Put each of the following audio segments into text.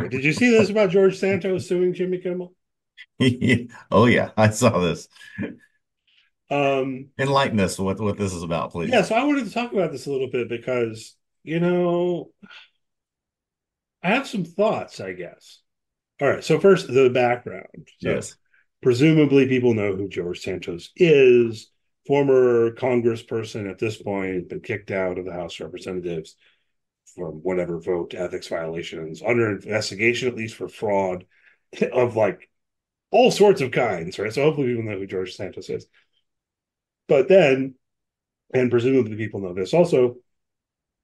right. Did you see this about George Santos suing Jimmy Kimmel? Oh yeah, I saw this. Um, Enlighten us what this is about, yeah, please. so I wanted to talk about this a little bit because, you know, I have some thoughts, I guess. All right, so first, the background. So, Yes. presumably, people know who George Santos is, former congressperson at this point, been kicked out of the House of Representatives for whatever vote ethics violations, under investigation, at least for fraud of like all sorts of kinds, right? So, hopefully, people know who George Santos is. But then, and presumably people know this also,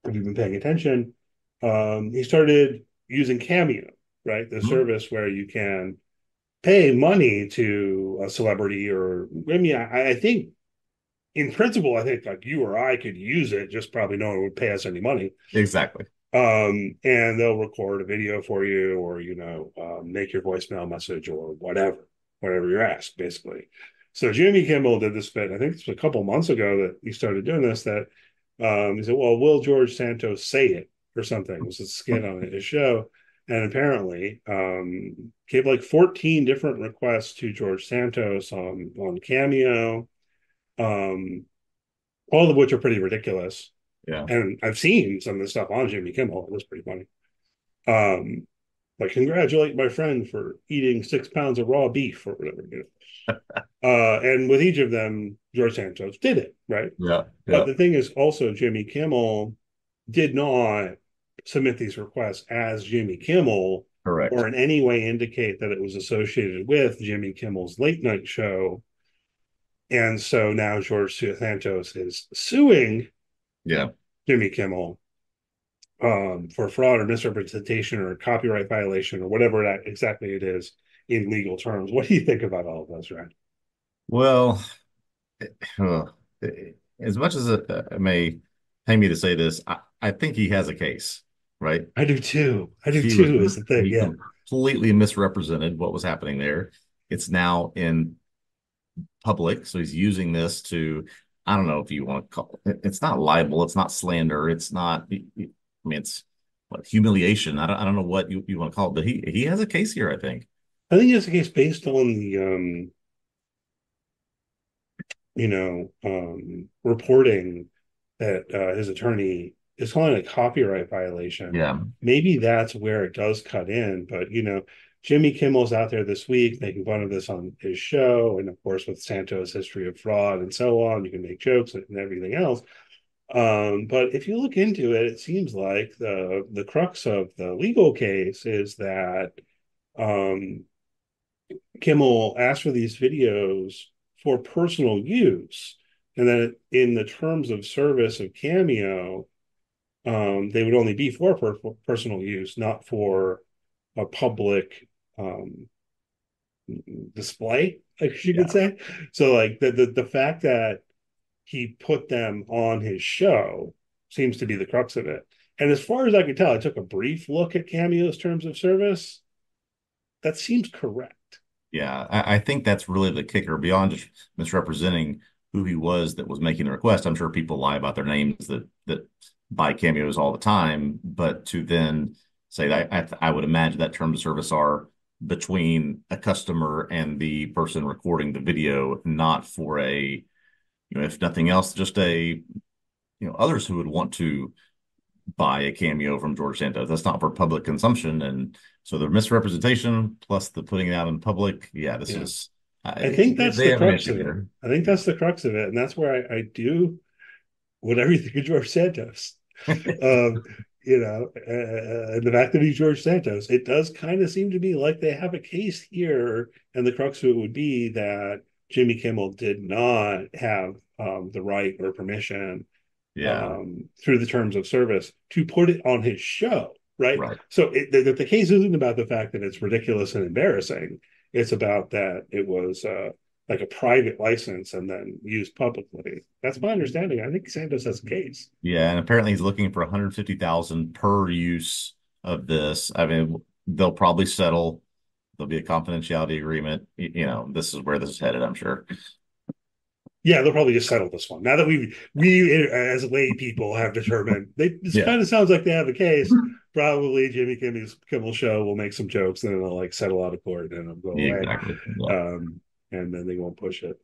if you've been paying attention, he started using Cameo, right? The Mhm. service where you can pay money to a celebrity, or I mean, I think in principle, I think like you or I could use it, just probably no one would pay us any money. Exactly. And they'll record a video for you, or make your voicemail message or whatever you're asked, basically. So Jimmy Kimmel did this bit. I think it's a couple months ago that he started doing this. That he said, "Well, will George Santos say it or something?" It was a skit on his show, and apparently gave like 14 different requests to George Santos on Cameo, um, all of which are pretty ridiculous. Yeah. And I've seen some of the stuff on Jimmy Kimmel. It was pretty funny. Um, like congratulate my friend for eating 6 pounds of raw beef or whatever. And with each of them, George Santos did it, right? Yeah. But Yeah. the thing is also Jimmy Kimmel did not submit these requests as Jimmy Kimmel Correct. or in any way indicate that it was associated with Jimmy Kimmel's late night show. And so now George Santos is suing Yeah. Jimmy Kimmel for fraud or misrepresentation or copyright violation or whatever that exactly it is in legal terms. What do you think about all of those, Ryan? Well, uh, as much as it may pain me to say this, I think he has a case, right? I do too. I do He was too. Is the thing, he yeah. completely misrepresented what was happening there. It's now in public, so he's using this to, I don't know if you want to call it, it's not libel, it's not slander, it's not, I mean, it's what humiliation. I don't know what you want to call it, but he has a case here, I think. I think it's the case based on the reporting that his attorney is calling it a copyright violation. Yeah, Maybe that's where it does cut in, but Jimmy Kimmel's out there this week making fun of this on his show, and of course with Santos' history of fraud and so on, you can make jokes and everything else. But if you look into it, it seems like the crux of the legal case is that um, Kimmel asked for these videos for personal use, and that in the terms of service of Cameo, they would only be for personal use, not for a public um, display, I guess you could yeah, say. So, like the fact that he put them on his show seems to be the crux of it. And as far as I can tell, I took a brief look at Cameo's terms of service. That seems correct. yeah. I think that's really the kicker beyond just misrepresenting who he was that was making the request. I'm sure people lie about their names that buy cameos all the time, but to then say that I would imagine that terms of service are between a customer and the person recording the video, not for if nothing else, just others who would want to buy a cameo from George Santos. That's not for public consumption. And so the misrepresentation plus the putting it out in public, yeah, this Yeah. is, I think that's they the have an crux issue of it. here. I think that's the crux of it. And that's where I do whatever you think of George Santos. Um, and the fact that he's George Santos, it does kind of seem to me like they have a case here. And the crux of it would be that Jimmy Kimmel did not have the right or permission Yeah, through the terms of service to put it on his show, right? right. So the case isn't about the fact that it's ridiculous and embarrassing. It's about that it was like a private license and then used publicly. That's my understanding. I think Santos has a case. Yeah, and apparently he's looking for 150,000 per use of this. I mean, they'll probably settle. There'll be a confidentiality agreement. This is where this is headed, I'm sure. Yeah, they'll probably just settle this one. Now that we as lay people have determined this Yeah, kind of sounds like they have a case. Probably Jimmy Kimmel show will make some jokes, and then they'll like settle out of court, and it'll go away. exactly. Yeah. Um, and then they won't push it.